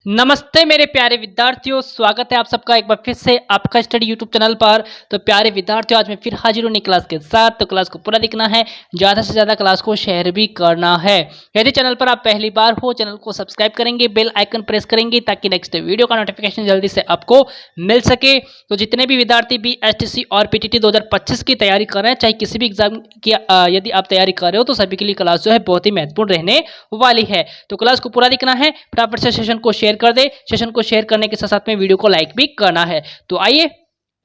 नमस्ते मेरे प्यारे विद्यार्थियों, स्वागत है आप सबका एक बार फिर से आपका स्टडी यूट्यूब चैनल पर। तो प्यारे विद्यार्थियों, आज मैं फिर हाजिर हूँ नई क्लास के साथ। तो क्लास को पूरा देखना है, ज़्यादा से ज़्यादा क्लास को शेयर भी करना है। यदि चैनल पर आप पहली बार हो, चैनल को सब्सक्राइब करेंगे, बेल आइकन प्रेस करेंगे ताकि नेक्स्ट वीडियो का नोटिफिकेशन जल्दी से आपको मिल सके। तो जितने भी विद्यार्थी BSTC और PTT 2025 की तैयारी कर रहे हैं, चाहे किसी भी एग्जाम की यदि आप तैयारी कर रहे हो, तो सभी के लिए क्लास जो है बहुत ही महत्वपूर्ण रहने वाली है। तो क्लास को पूरा देखना है, फटाफट से सेशन को शेयर कर दे। सेशन को शेयर करने के साथ साथ में वीडियो को लाइक भी करना है। तो आइए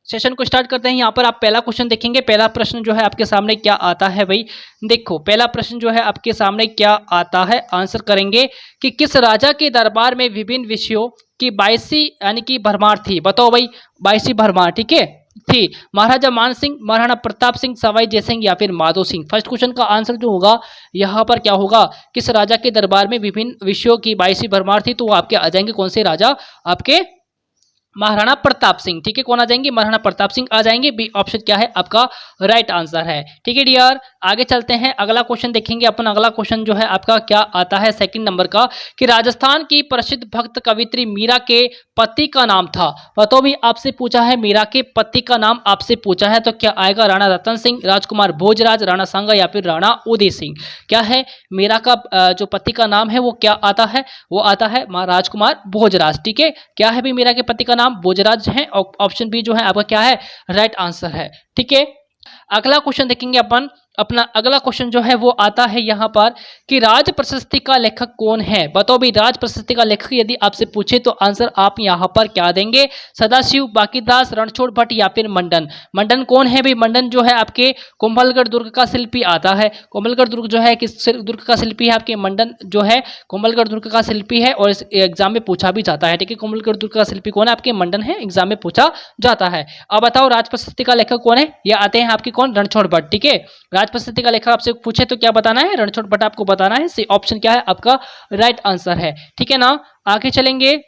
सेशन को स्टार्ट करते हैं। यहाँ पर आप पहला क्वेश्चन देखेंगे। पहला प्रश्न जो है आपके सामने क्या आता है भाई, देखो पहला प्रश्न जो है आपके सामने क्या आता है, आंसर करेंगे कि किस राजा के दरबार में विभिन्न विषयों की 22 यानी कि भरमार थी। बताओ भाई, 22 भरमार ठीक है थी। महाराजा मान सिंह, महाराणा प्रताप सिंह, सवाई जयसिंह या फिर माधो सिंह। फर्स्ट क्वेश्चन का आंसर जो होगा यहाँ पर क्या होगा, किस राजा के दरबार में विभिन्न विषयों की 22 भरमार थी। तो वो आपके आ जाएंगे कौन से राजा, आपके महाराणा प्रताप सिंह। ठीक है, कौन आ जाएंगे, महाराणा प्रताप सिंह आ जाएंगे। बी ऑप्शन क्या है आपका राइट आंसर है। ठीक है डियर, आगे चलते हैं, अगला क्वेश्चन देखेंगे अपन। अगला क्वेश्चन जो है आपका क्या आता है सेकंड नंबर का, कि राजस्थान की प्रसिद्ध भक्त कवित्री मीरा के पति का नाम था। तो भी आपसे पूछा है, मीरा के पति का नाम आपसे पूछा है, तो क्या आएगा, राणा रतन सिंह, राजकुमार भोजराज, राणा सांगा या फिर राणा उदय सिंह। क्या है, मीरा का जो पति का नाम है वो क्या आता है, वो आता है राजकुमार भोजराज। ठीक है, क्या है भी मीरा के पति का नाम, भोजराज है। ऑप्शन बी जो है आपका क्या है, राइट आंसर है। ठीक है, अगला क्वेश्चन देखेंगे अपन। अपना अगला क्वेश्चन जो है वो आता है यहाँ पर कि राज प्रशस्ति का लेखक कौन है। बताओ भी, राज प्रशस्ति का लेखक यदि आपसे पूछे तो आंसर आप यहाँ पर क्या देंगे, सदाशिव, बाकीदास, रणछोड़ भट्ट या फिर मंडन। मंडन कौन है भी, मंडन जो है आपके कुंभलगढ़ दुर्ग का शिल्पी आता है। कुंभलगढ़ दुर्ग जो है किस दुर्ग का शिल्पी है, आपके मंडन जो है कुंभलगढ़ दुर्ग का शिल्पी है, और इस एग्जाम में पूछा भी जाता है। ठीक है, कुंभलगढ़ दुर्ग का शिल्पी कौन है, आपके मंडन है, एग्जाम में पूछा जाता है। अब बताओ राज प्रशस्ति का लेखक कौन है, ये आते हैं आपके कौन, रणछोड़ भट्ट। ठीक है, प्रशस्ति का लेखक आपसे पूछे तो क्या बताना है, रणछोड़ भट्ट आपको बताना है। सी ऑप्शन क्या है आपका राइट आंसर है। ठीक है ना, आगे चलेंगे,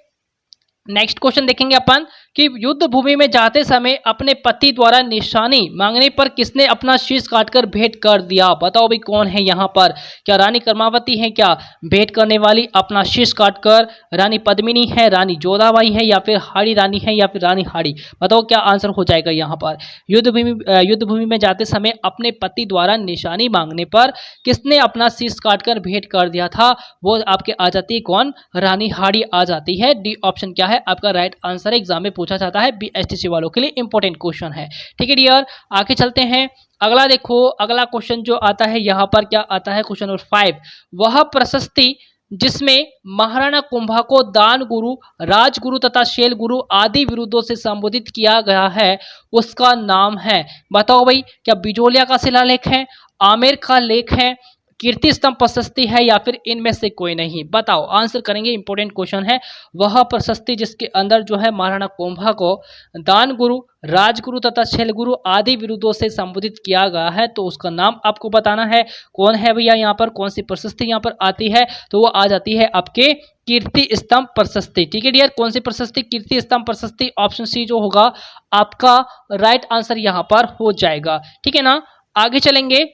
नेक्स्ट क्वेश्चन देखेंगे अपन कि युद्ध भूमि में जाते समय अपने पति द्वारा निशानी मांगने पर किसने अपना शीश काटकर भेंट कर दिया। बताओ भाई कौन है यहाँ पर, क्या रानी कर्मावती है क्या भेंट करने वाली अपना शीश काटकर, रानी पद्मिनी है, रानी जोधाबाई है या फिर हाड़ी रानी है या फिर रानी हाड़ी। बताओ क्या आंसर हो जाएगा यहाँ पर, युद्ध भूमि में जाते समय अपने पति द्वारा निशानी मांगने पर किसने अपना शीश काटकर भेंट कर दिया था, वो आपके आ जाती है कौन, रानी हाड़ी आ जाती है। डी ऑप्शन क्या है आपका राइट आंसर है, एग्जाम में पूछा जाता है, BSTC वालों के लिए इंपॉर्टेंट क्वेश्चन है। ठीक है डियर, आगे चलते हैं। अगला देखो, अगला क्वेश्चन जो आता है यहाँ पर क्या आता है, क्वेश्चन नंबर 5, वह प्रशस्ति जिसमें महाराणा कुंभा को दान गुरु, राजगुरु तथा शैल गुरु आदि विरुद्धों से संबोधित किया गया है, उसका नाम है। बताओ भाई, क्या बिजोलिया का शिलालेख है, आमेर का लेख है, कीर्ति स्तंभ प्रशस्ति है या फिर इनमें से कोई नहीं। बताओ, आंसर करेंगे, इंपॉर्टेंट क्वेश्चन है। वह प्रशस्ति जिसके अंदर जो है महाराणा कुंभा को दान गुरु, राजगुरु तथा शैल गुरु आदि विरुद्धों से संबोधित किया गया है, तो उसका नाम आपको बताना है। कौन है भैया यहाँ पर, कौन सी प्रशस्ति यहाँ पर आती है, तो वो आ जाती है आपके कीर्ति स्तंभ प्रशस्ति। ठीक है डियर, कौन सी प्रशस्ति, कीर्ति स्तंभ प्रशस्ति। ऑप्शन सी जो होगा आपका राइट आंसर यहाँ पर हो जाएगा। ठीक है ना, आगे चलेंगे,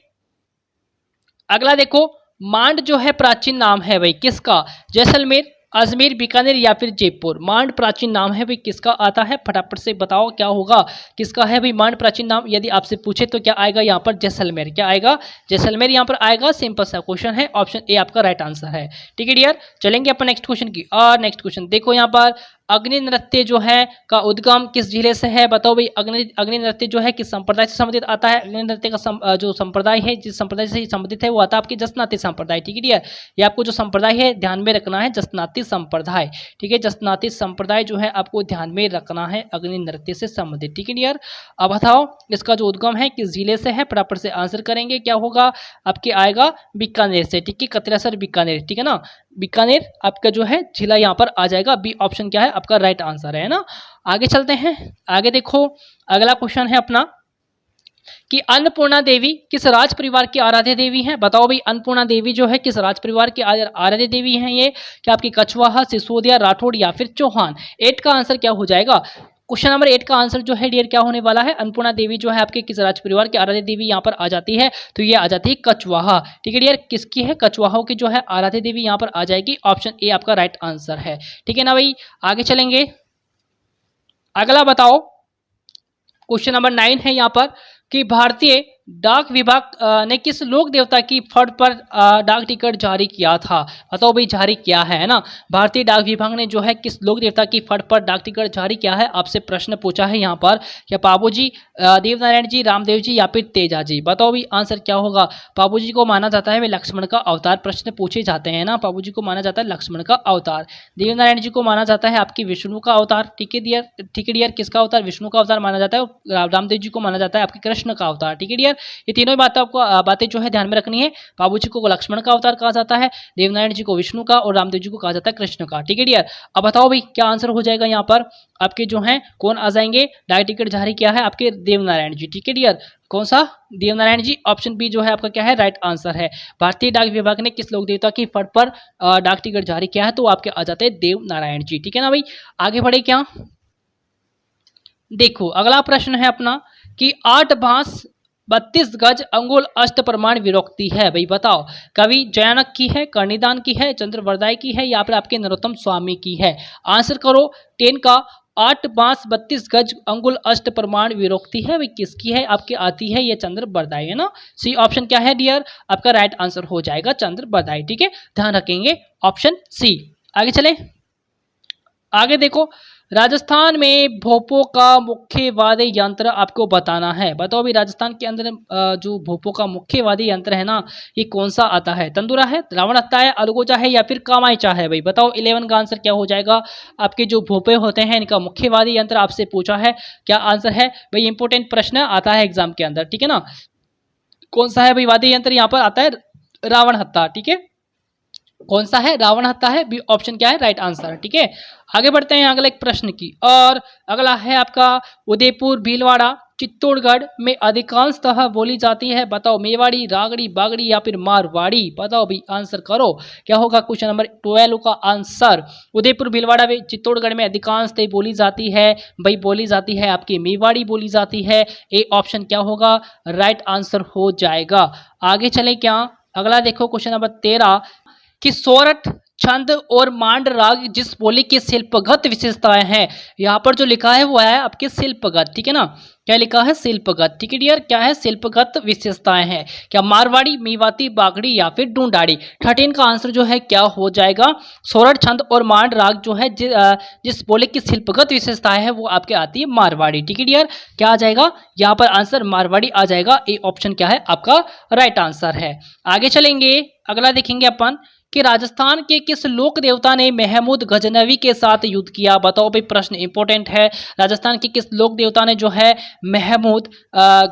अगला देखो, मांड जो है प्राचीन नाम है भाई किसका, जैसलमेर, अजमेर, बीकानेर या फिर जयपुर। मांड प्राचीन नाम है भाई किसका आता है, फटाफट से बताओ क्या होगा, किसका है भाई मांड प्राचीन नाम। यदि आपसे पूछे तो क्या आएगा यहाँ पर, जैसलमेर। क्या आएगा, जैसलमेर यहाँ पर आएगा। सिंपल सा क्वेश्चन है, ऑप्शन ए आपका राइट आंसर है। ठीक है डियर, चलेंगे अपन नेक्स्ट क्वेश्चन की। और नेक्स्ट क्वेश्चन देखो यहाँ पर, अग्नि नृत्य जो है का उद्गम किस जिले से है। बताओ भाई, अग्नि नृत्य जो है किस संप्रदाय से संबंधित आता है। अग्नि नृत्य का जो संप्रदाय है, जिस संप्रदाय से संबंधित है वो आता है आपके जसनाती संप्रदाय। ठीक है डियर, ये आपको जो संप्रदाय है ध्यान में रखना है, जसनाती संप्रदाय। ठीक है, जसनाती संप्रदाय जो है आपको ध्यान में रखना है, अग्नि नृत्य से संबंधित। ठीक है डियर, अब बताओ इसका जो उद्गम है किस जिले से है, फटाफट से आंसर करेंगे। क्या होगा आपके आएगा बीकानेर से। ठीक है, कतरासर बीकानेर। ठीक है ना, बीकानेर आपका जो है जिला यहाँ पर आ जाएगा। बी ऑप्शन क्या है आपका राइट आंसर है ना। आगे चलते हैं, आगे देखो, अगला क्वेश्चन है अपना कि अन्नपूर्णा देवी किस राज परिवार की आराध्य देवी है। बताओ भाई, अन्नपूर्णा देवी जो है किस राज परिवार की आराध्य देवी है ये, क्या आपकी कछवाहा, सिसोदिया, राठौड़ या फिर चौहान। 8 का आंसर क्या हो जाएगा, क्वेश्चन नंबर 8 का आंसर जो है डियर क्या होने वाला है, अन्नपूर्णा देवी जो है आपके किस राज परिवार की आराध्य देवी यहाँ पर आ जाती है, तो ये आ जाती है कछवाहा। ठीक है डियर, किसकी है, कछवाहों की जो है आराध्य देवी यहाँ पर आ जाएगी। ऑप्शन ए आपका राइट आंसर है। ठीक है ना भाई, आगे चलेंगे। अगला बताओ, क्वेश्चन नंबर 9 है यहाँ पर कि भारतीय डाक विभाग ने किस लोक देवता की फट पर डाक टिकट जारी किया था। बताओ भाई, जारी किया है ना। भारतीय डाक विभाग ने जो है किस लोक देवता की फट पर डाक टिकट जारी किया है, आपसे प्रश्न पूछा है यहाँ पर। क्या पाबू जी, देवनारायण जी, रामदेव जी या फिर तेजा जी। बताओ भाई आंसर क्या होगा। पाबू जी को माना जाता है वे लक्ष्मण का अवतार, प्रश्न पूछे जाते हैं ना। पाबू जी को माना जाता है लक्ष्मण का अवतार। देवनारायण जी को माना जाता है आपकी विष्णु का अवतार। ठीक है डियर, ठीक है डियर, किसका अवतार, विष्णु का अवतार माना जाता है। रामदेव जी को माना जाता है आपके कृष्ण का अवतार। ठीक है डियर, ये तीनों ही बातें आपको बातें जो है ध्यान में रखनी है। बाबू जी को लक्ष्मण का अवतार कहा जाता है, देवनारायण जी को विष्णु का और रामदेव जी को कहा जाता है कृष्ण का। ठीक है डियर, अब बताओ भाई क्या आंसर हो जाएगा यहाँ पर आपके जो है, कौन आ जाएंगे। डाक टिकट जारी किया है आपके देवनारायण जी। ठीक है डियर, कौन सा, देवनारायण जी। ऑप्शन बी जो है आपका क्या है, राइट आंसर है। भारतीय डाक विभाग ने किस लोक देवता की फट पर डाक टिकट जारी किया है, तो आपके आ जाते हैं देवनारायण जी। ठीक है ना भाई, आगे बढ़े क्या, देखो अगला प्रश्न है अपना कि 8 बांस 32 गज अंगुल अष्ट प्रमाण विरोक्ति है। भाई बताओ, कवि जयानक की है, कर्णिदान की है, चंद्रवरदाय की है या फिर आपके नरोत्तम स्वामी की है। आंसर करो। 10 का 8 बांस 32 गज अंगुल अष्ट प्रमाण विरोक्ति है, भाई किसकी है, आपकी आती है ये चंद्रवरदाय है ना। सी ऑप्शन क्या है डियर, आपका राइट आंसर हो जाएगा चंद्रवरदाय। ठीक है, ध्यान रखेंगे ऑप्शन सी। आगे चले, आगे देखो, राजस्थान में भोपों का मुख्य वाद्य यंत्र आपको बताना है। बताओ अभी राजस्थान के अंदर जो भोपों का मुख्य वाद्य यंत्र है ना, ये कौन सा आता है। तंदुरा है, रावण हत्ता है, अलगोजा है या फिर कामायचा है। भाई बताओ 11 का आंसर क्या हो जाएगा। आपके जो भोपे होते हैं इनका मुख्य वाद्य यंत्र आपसे पूछा है, क्या आंसर है भाई। इंपोर्टेंट प्रश्न आता है एग्जाम के अंदर। ठीक है ना, कौन सा है भाई वाद्य यंत्र, यहाँ पर आता है रावण हत्ता। ठीक है, कौन सा है, रावण हत्ता है। बी ऑप्शन क्या है, राइट आंसर। ठीक है, आगे बढ़ते हैं अगले एक प्रश्न की। और अगला है आपका उदयपुर, भीलवाड़ा, चित्तौड़गढ़ में अधिकांशतः बोली जाती है। बताओ मेवाड़ी, रागड़ी, बागड़ी या फिर मारवाड़ी। बताओ भाई आंसर करो, क्या होगा क्वेश्चन नंबर 12 का आंसर। उदयपुर, भीलवाड़ा में, चित्तौड़गढ़ में अधिकांशतः बोली जाती है, भाई बोली जाती है आपकी मेवाड़ी बोली जाती है। ए ऑप्शन क्या होगा, राइट आंसर हो जाएगा। आगे चले क्या, अगला देखो क्वेश्चन नंबर 13 कि सोरठ, छंद और मांड राग जिस बोली की शिल्पगत विशेषताएं हैं। यहाँ पर जो लिखा है वो है आपके शिल्पगत। ठीक है ना, क्या लिखा है, शिल्पगत। ठीक है डियर, क्या है, शिल्पगत विशेषताएं हैं। क्या मारवाड़ी, मेवाती, बागड़ी या फिर ढूंढाड़ी। 13 का आंसर जो है क्या हो जाएगा, सोरठ, छंद और मांड राग जो है जिस बोली की शिल्पगत विशेषताएं है वो आपके आती है मारवाड़ी। ठीक है डियर, क्या आ जाएगा यहाँ पर आंसर, मारवाड़ी आ जाएगा। ए ऑप्शन क्या है आपका राइट आंसर है। आगे चलेंगे, अगला देखेंगे अपन कि राजस्थान के किस लोक देवता ने महमूद गजनवी के साथ युद्ध किया। बताओ भाई, प्रश्न इंपॉर्टेंट है। राजस्थान के किस लोक देवता ने जो है महमूद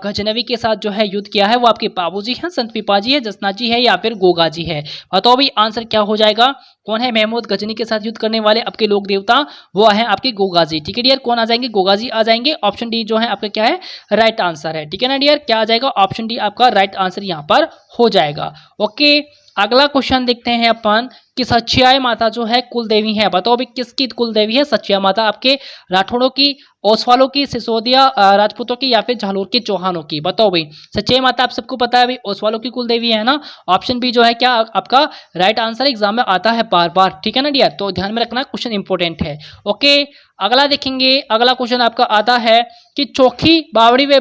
गजनवी के साथ जो है युद्ध किया है, वो आपके बाबूजी हैं, संत पिपाजी है, जसनाजी है या फिर गोगा जी है। बताओ भाई आंसर क्या हो जाएगा, कौन है महमूद गजनी के साथ युद्ध करने वाले आपके लोक देवता, वो है आपके गोगा जी। ठीक है डियर, कौन आ जाएंगे, गोगा जी आ जाएंगे। ऑप्शन डी जो है आपका क्या है, राइट आंसर है। ठीक है ना डियर, क्या आ जाएगा, ऑप्शन डी आपका राइट आंसर यहाँ पर हो जाएगा। ओके, अगला क्वेश्चन देखते हैं अपन कि सचियाई माता जो है कुल देवी है। बताओ भाई किसकी कुल देवी है सचिया माता, आपके राठौड़ों की, ओसवालों की, सिसोदिया राजपूतों की या फिर झालोर के चौहानों की। बताओ भाई, सचिया माता आप सबको पता है भाई ओसवालों की कुल देवी है ना। ऑप्शन बी जो है क्या आपका राइट आंसर, एग्जाम में आता है बार बार। ठीक है ना डियर, तो ध्यान में रखना, क्वेश्चन इंपॉर्टेंट है। ओके, अगला देखेंगे, अगला क्वेश्चन आपका आता है कि चौखी, बावड़ी व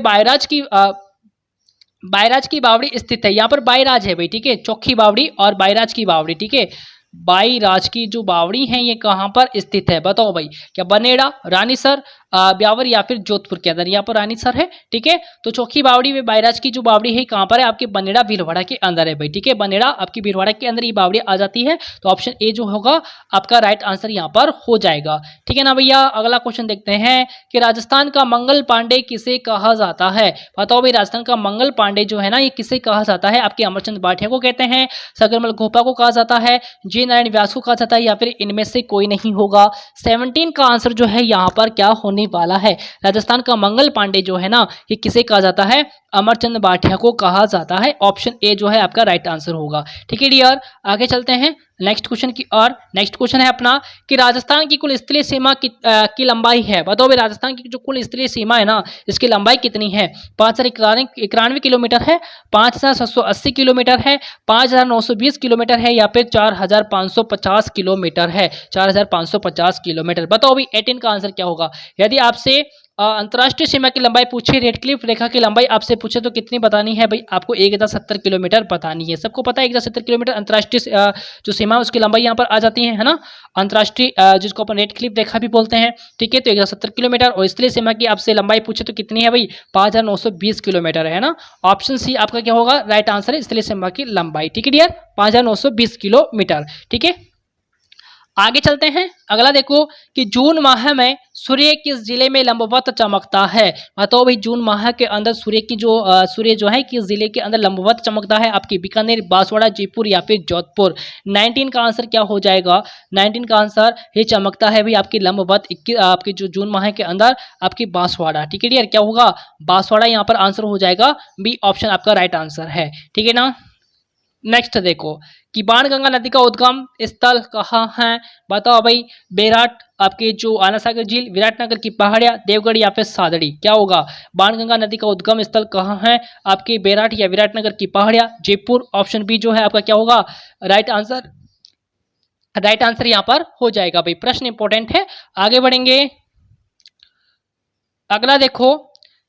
बायराज की बावड़ी स्थित है। यहाँ पर बायराज है भाई। ठीक है, चौखी बावड़ी और बायराज की बावड़ी। ठीक है, बाईराज की जो बावड़ी है ये कहाँ पर स्थित है। बताओ भाई, क्या बनेड़ा, रानीसर, ब्यावर या फिर जोधपुर के अंदर। यहाँ पर रानीसर है। ठीक है, तो चौखी बावड़ी में बाईराज की जो बावड़ी है कहाँ पर है, आपके बनेड़ा भीलवाड़ा के अंदर है भाई। ठीक है, बनेड़ा आपकी भीलवाड़ा के अंदर ये बावड़ी आ जाती है। तो ऑप्शन ए जो होगा आपका राइट आंसर यहाँ पर हो जाएगा। ठीक है ना भैया, अगला क्वेश्चन देखते हैं कि राजस्थान का मंगल पांडे किसे कहा जाता है। बताओ भाई, राजस्थान का मंगल पांडे जो है ना ये किसे कहा जाता है, आपके अमरचंद भाटिया को कहते हैं, सकरमल गोपा को कहा जाता है, जी नारायण व्यास को कहा जाता है या फिर इनमें से कोई नहीं होगा। 17 का आंसर जो है यहाँ पर क्या होने वाला है, राजस्थान का मंगल पांडे जो है ना ये किसे कहा जाता है, अमरचंद भाटिया को कहा जाता है। ऑप्शन ए जो है आपका राइट आंसर होगा। ठीक है डियर, आगे चलते हैं नेक्स्ट क्वेश्चन की और। नेक्स्ट क्वेश्चन है अपना कि राजस्थान की कुल स्थलीय सीमा की लंबाई है। बताओ भाई राजस्थान की जो कुल स्थलीय सीमा है ना, इसकी लंबाई कितनी है? 5091 किलोमीटर है, 5780 किलोमीटर है, 5920 किलोमीटर है या फिर 4550 किलोमीटर है? 4550 किलोमीटर। बताओ भाई 18 का आंसर क्या होगा? यदि आपसे अंतर्राष्ट्रीय सीमा की लंबाई पूछे, रेड क्लिफ रेखा की लंबाई आपसे पूछे तो कितनी बतानी है भाई? आपको 1070 किलोमीटर बतानी है। सबको पता है 1070 किलोमीटर अंतर्राष्ट्रीय जो सीमा है उसकी लंबाई यहाँ पर आ जाती है ना, अंतर्राष्ट्रीय जिसको अपन रेड क्लिफ रेखा भी बोलते हैं। ठीक है, तो 1070 किलोमीटर। और स्थलीय सीमा की आपसे लंबाई पूछे तो कितनी है भाई? 5920 किलोमीटर है ना। ऑप्शन सी आपका क्या होगा? राइट आंसर है स्थलीय सीमा की लंबाई। ठीक है डियर, 5920 किलोमीटर। ठीक है, आगे चलते हैं। अगला देखो कि जून माह में सूर्य किस जिले में लंबवत चमकता है? बताओ भाई जून माह के अंदर सूर्य जो है किस जिले के अंदर लंबवत चमकता है? आपकी बीकानेर, बांसवाड़ा, जयपुर या फिर जोधपुर? 19 का आंसर क्या हो जाएगा? 19 का आंसर ये चमकता है भाई आपकी लंबवत आपकी जो जून माह के अंदर आपकी बांसवाड़ा। ठीक है डियर, क्या होगा? बांसवाड़ा यहाँ पर आंसर हो जाएगा। बी ऑप्शन आपका राइट आंसर है। ठीक है ना। नेक्स्ट देखो कि बाणगंगा नदी का उद्गम स्थल कहाँ है? बताओ भाई बेराट, आपके जो आना सागर झील, विराटनगर की पहाड़ियां, देवगढ़ या फिर सादड़ी? क्या होगा? बाणगंगा नदी का उद्गम स्थल कहाँ है? आपके बेराट या विराटनगर की पहाड़ियां, जयपुर? ऑप्शन बी जो है आपका क्या होगा? राइट आंसर, राइट आंसर यहाँ पर हो जाएगा भाई। प्रश्न इंपॉर्टेंट है, आगे बढ़ेंगे। अगला देखो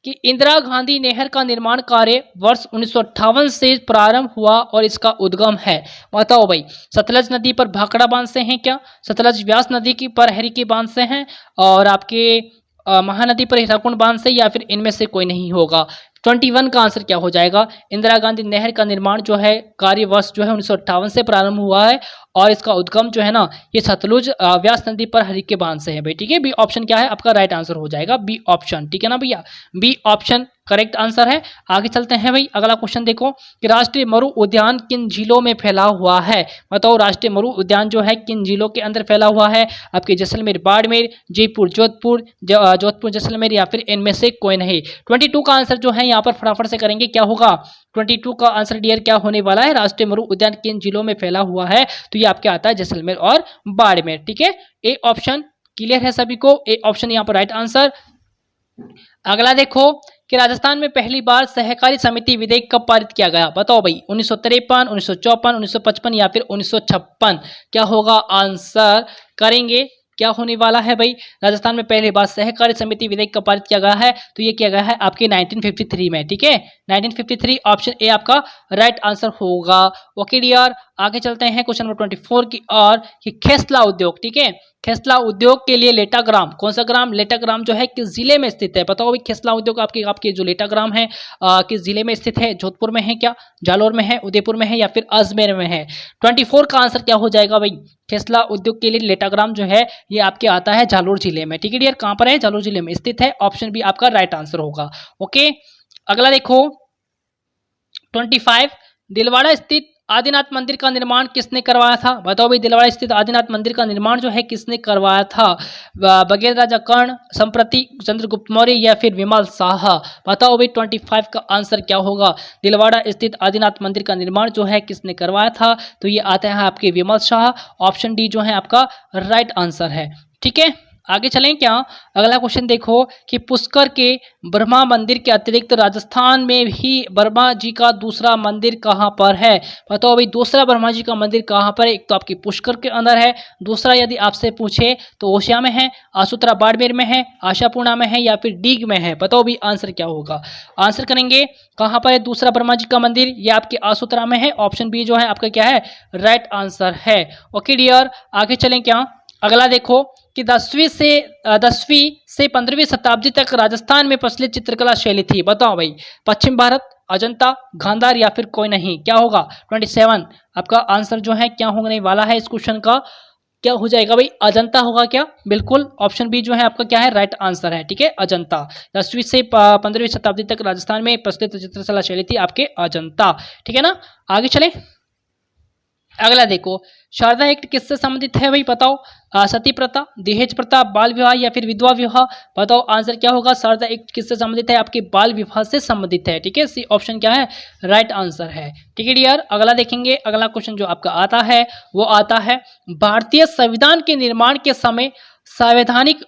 कि इंदिरा गांधी नहर का निर्माण कार्य वर्ष 1958 से प्रारंभ हुआ और इसका उद्गम है। बताओ भाई सतलज नदी पर भाखड़ा बांध से हैं क्या? सतलज व्यास नदी की पर हरिकी बांध से हैं और आपके महानदी पर हीराकुंड बांध से, या फिर इनमें से कोई नहीं होगा? 21 का आंसर क्या हो जाएगा? इंदिरा गांधी नहर का निर्माण जो है कार्य वर्ष जो है 1958 से प्रारंभ हुआ है और इसका उद्गम जो है ना ये सतलुज व्यास नदी पर हरिके बांध से है भाई। ठीक है, बी ऑप्शन क्या है आपका? राइट आंसर हो जाएगा बी ऑप्शन। ठीक है ना भैया, बी ऑप्शन करेक्ट आंसर है। आगे चलते हैं भाई, अगला क्वेश्चन देखो कि राष्ट्रीय मरु उद्यान किन जिलों में फैला हुआ है? बताओ राष्ट्रीय मरु उद्यान जो है किन जिलों के अंदर फैला हुआ है? आपके जैसलमेर, बाड़मेर, जयपुर, जोधपुर, जोधपुर, जैसलमेर या फिर इनमें से कोई नहीं? 22 का आंसर जो है यहाँ पर फटाफट से करेंगे, क्या होगा? 22 का आंसर डियर क्या होने वाला है? राष्ट्रीय मरु उद्यान किन जिलों में फैला हुआ है? तो ये आपके आता है जैसलमेर और बाड़मेर। ठीक है, ए ऑप्शन क्लियर है सभी को? ए ऑप्शन यहाँ पर राइट आंसर। अगला देखो कि राजस्थान में पहली बार सहकारी समिति विधेयक कब पारित किया गया? बताओ भाई 1953, 1954, 1955 या फिर 1956? क्या होगा आंसर? करेंगे, क्या होने वाला है भाई? राजस्थान में पहली बार सहकारी समिति विधेयक कब पारित किया गया है? तो ये किया गया है आपके 1953 में। ठीक है, 1953 ऑप्शन ए आपका राइट आंसर होगा। ओके डियर, आगे चलते हैं क्वेश्चन नंबर 24 की और कि खेसला उद्योग। ठीक है, खेसला उद्योग के लिए लेटाग्राम, कौन सा ग्राम? लेटाग्राम जो है किस जिले में स्थित है? बताओ भाई खेसला उद्योग आपके जो लेटाग्राम है किस जिले में स्थित है? जोधपुर में है क्या? जालौर में है, उदयपुर में है या फिर अजमेर में है? 24 का आंसर क्या हो जाएगा भाई? खेसला उद्योग के लिए लेटाग्राम जो है ये आपके आता है जालोर जिले में। ठीक है डियर, कहां पर है? जालोर जिले में स्थित है। ऑप्शन बी आपका राइट आंसर होगा। ओके, अगला देखो 25 दिलवाड़ा स्थित आदिनाथ मंदिर का निर्माण किसने करवाया था? बताओ भाई दिलवाड़ा स्थित आदिनाथ मंदिर का निर्माण जो है किसने करवाया था? बघेल राजा कर्ण, संप्रति चंद्रगुप्त मौर्य या फिर विमल शाह? बताओ भाई 25 का आंसर क्या होगा? दिलवाड़ा स्थित आदिनाथ मंदिर का निर्माण जो है किसने करवाया था? तो ये आता है आपके विमल शाह। ऑप्शन डी जो है आपका राइट आंसर है। ठीक है, आगे चलें क्या? अगला क्वेश्चन देखो कि पुष्कर के ब्रह्मा मंदिर के अतिरिक्त राजस्थान में भी ब्रह्मा जी का दूसरा मंदिर कहाँ पर है? बताओ भाई दूसरा ब्रह्मा जी का मंदिर कहाँ पर है? एक तो आपकी पुष्कर के अंदर है, दूसरा यदि आपसे पूछे तो ओसिया में है, आसुत्रा बाड़मेर में है, आशापूर्णा में है या फिर डीग में है? बताओ भाई आंसर क्या होगा? आंसर करेंगे कहाँ पर है दूसरा ब्रह्मा जी का मंदिर? ये आपके आसुत्रा में है। ऑप्शन बी जो है आपका क्या है? राइट आंसर है। ओके डियर, आगे चलें क्या? अगला देखो कि 10वीं से 15वीं शताब्दी तक राजस्थान में प्रचलित चित्रकला शैली थी। बताओ भाई पश्चिम भारत, अजंता, गांधार या फिर कोई नहीं? क्या होगा? 27 आपका आंसर जो है क्या होने वाला है इस क्वेश्चन का? क्या हो जाएगा भाई? अजंता होगा क्या? बिल्कुल, ऑप्शन बी जो है आपका क्या है? राइट आंसर है। ठीक है, अजंता। 10वीं से 15वीं शताब्दी तक राजस्थान में प्रचलित चित्रकला शैली थी आपके अजंता। ठीक है ना, आगे चले। अगला देखो शारदा एक्ट किससे संबंधित है भाई? बताओ सती प्रथा, दहेज प्रथा, बाल विवाह या फिर विधवा विवाह? बताओ आंसर क्या होगा। शारदा एक्ट किससे संबंधित है? आपके बाल विवाह से संबंधित है। ठीक है, सी ऑप्शन क्या है, राइट आंसर है। ठीक है डियर, अगला देखेंगे। अगला क्वेश्चन जो आपका आता है वो आता है, भारतीय संविधान के निर्माण के समय संवैधानिक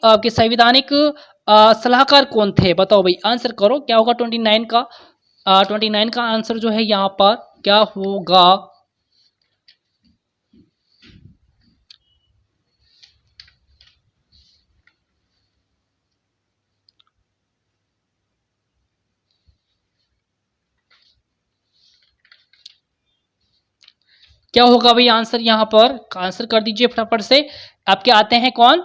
सलाहकार कौन थे? बताओ भाई, आंसर करो क्या होगा। 29 का आंसर जो है यहाँ पर क्या होगा। क्या होगा भाई आंसर, यहाँ पर आंसर कर दीजिए फटाफट से। आपके आते हैं कौन,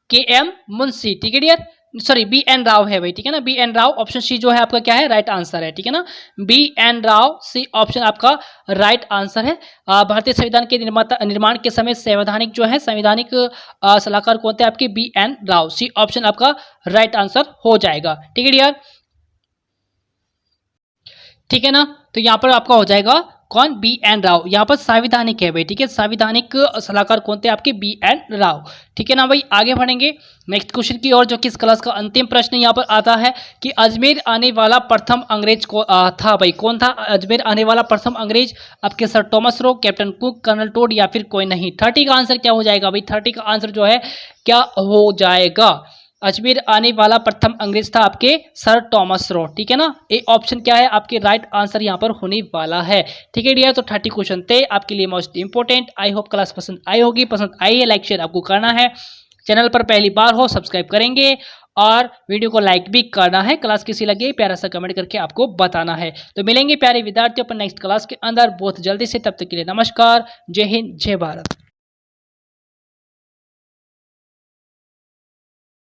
के एम मुंशी। ठीक है dear, sorry B N Rao है भाई। ठीक है ना, B N Rao, option C जो है आपका क्या है, राइट आंसर है। ठीक है ना, B N Rao, C option आपका राइट आंसर है। भारतीय संविधान के निर्माण के समय संवैधानिक सलाहकार कौन थे? आपके B N Rao, C option आपका राइट आंसर हो जाएगा। ठीक है डियर, ठीक है ना, तो यहाँ पर आपका हो जाएगा कौन, बी एन राव। यहाँ पर संवैधानिक है भाई। ठीक है, संवैधानिक सलाहकार कौन थे? आपके बी एन राव। ठीक है ना भाई, आगे बढ़ेंगे नेक्स्ट क्वेश्चन की ओर, जो कि इस क्लास का अंतिम प्रश्न यहाँ पर आता है कि अजमेर आने वाला प्रथम अंग्रेज था भाई, कौन था अजमेर आने वाला प्रथम अंग्रेज? आपके sir Thomas Roe, captain Cook, colonel Tod या फिर कोई नहीं? 30 का आंसर क्या हो जाएगा भाई? 30 का आंसर जो है क्या हो जाएगा, अजमेर आने वाला प्रथम अंग्रेज था आपके सर टॉमस रो। ठीक है ना, ए ऑप्शन क्या है आपके राइट आंसर यहाँ पर होने वाला है। ठीक है डियर, तो 30 क्वेश्चन थे आपके लिए most important. I hope class पसंद आई होगी, पसंद आई है लाइक शेयर आपको करना है। चैनल पर पहली बार हो सब्सक्राइब करेंगे और वीडियो को लाइक भी करना है। क्लास कैसी लगी प्यारा सा कमेंट करके आपको बताना है। तो मिलेंगे प्यारे विद्यार्थियों पर नेक्स्ट क्लास के अंदर बहुत जल्दी से, तब तक के लिए नमस्कार, जय हिंद, जय भारत।